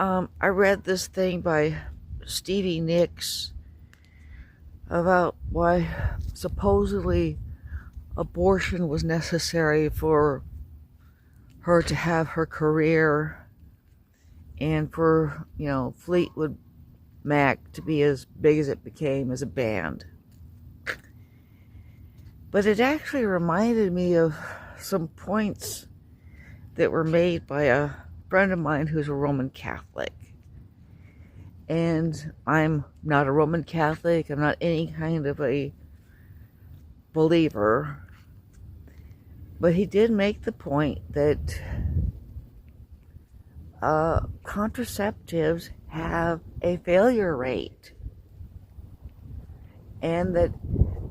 I read this thing by Stevie Nicks about why supposedly abortion was necessary for her to have her career and for, Fleetwood Mac to be as big as it became as a band. But it actually reminded me of some points that were made by a friend of mine who's a Roman Catholic. And I'm not a Roman Catholic. I'm not any kind of a believer. But he did make the point that contraceptives have a failure rate. And that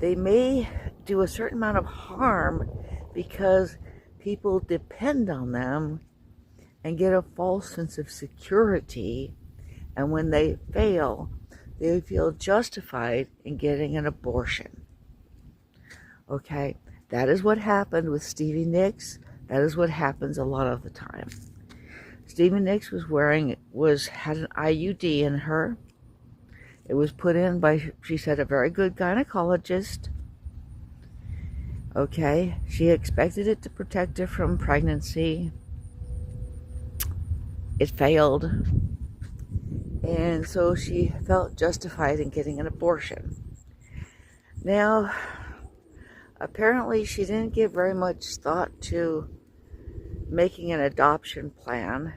they may do a certain amount of harm because people depend on them and get a false sense of security. And when they fail, they feel justified in getting an abortion. Okay, that is what happened with Stevie Nicks. That is what happens a lot of the time. Stevie Nicks had an IUD in her. It was put in by, she said, a very good gynecologist. Okay, she expected it to protect her from pregnancy. It failed. And so she felt justified in getting an abortion. Now, apparently she didn't give very much thought to making an adoption plan.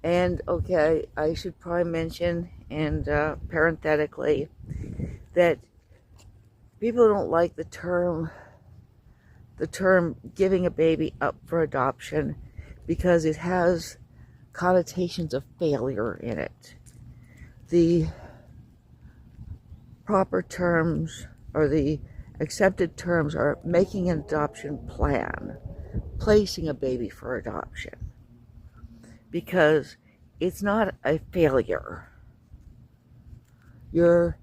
And okay, I should probably mention, and parenthetically, that people don't like the term giving a baby up for adoption because it has connotations of failure in it. The proper terms, or the accepted terms, are making an adoption plan, placing a baby for adoption, because it's not a failure. You're,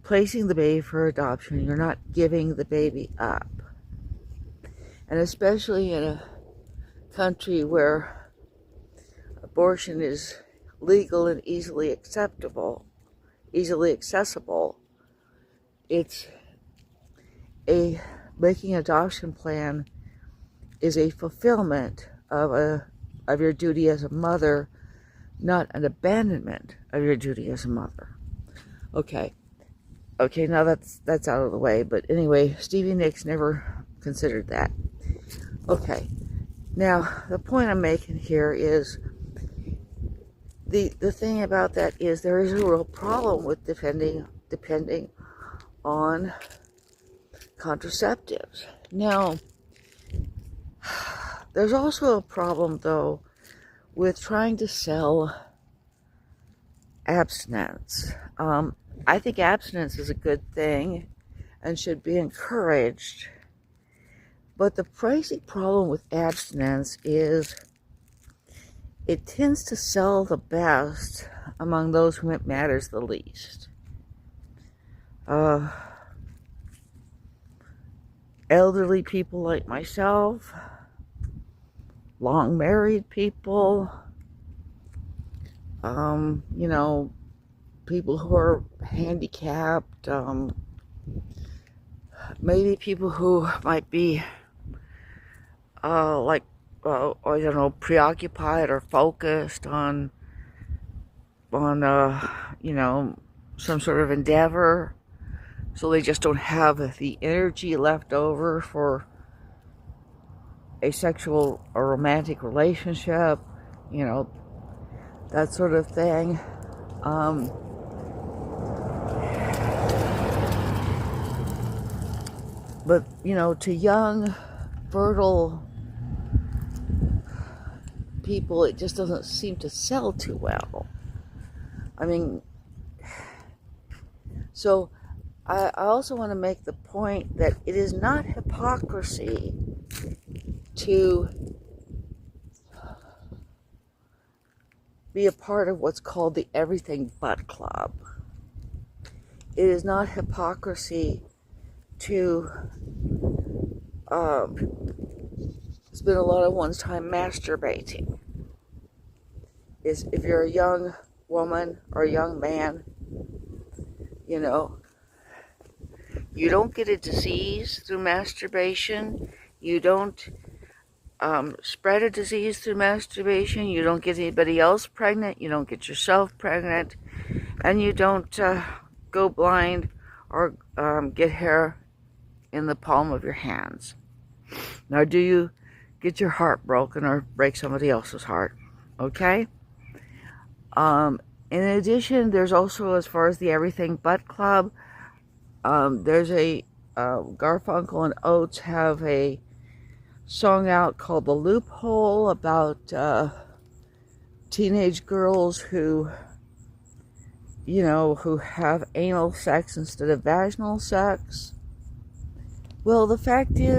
placing the baby for adoption. You're not giving the baby up. And especially in a country where abortion is legal and easily accessible, it's making an adoption plan is a fulfillment of your duty as a mother, not an abandonment of your duty as a mother. Okay, now that's out of the way. But anyway, Stevie Nicks never considered that. Okay, now the point I'm making here is the thing about that is there is a real problem with depending on contraceptives. Now, there's also a problem, though, with trying to sell abstinence. I think abstinence is a good thing and should be encouraged. But the basic problem with abstinence is it tends to sell the best among those whom it matters the least. Elderly people like myself, long married people, people who are handicapped, maybe people who might be preoccupied or focused on some sort of endeavor, so they just don't have the energy left over for a sexual or romantic relationship, that sort of thing. But, to young, fertile people, it just doesn't seem to sell too well. I mean, so I also want to make the point that it is not hypocrisy to be a part of what's called the Everything But Club. It is not hypocrisy to spend a lot of one's time masturbating. is if you're a young woman or a young man, you know, you don't get a disease through masturbation. You don't spread a disease through masturbation. You don't get anybody else pregnant. You don't get yourself pregnant. And you don't go blind or get hair in the palm of your hands. Now, do you get your heart broken or break somebody else's heart? Okay? In addition, there's also, as far as the Everything But Club, there's a Garfunkel and Oates have a song out called The Loophole about teenage girls who, you know, who have anal sex instead of vaginal sex. Well, the fact is,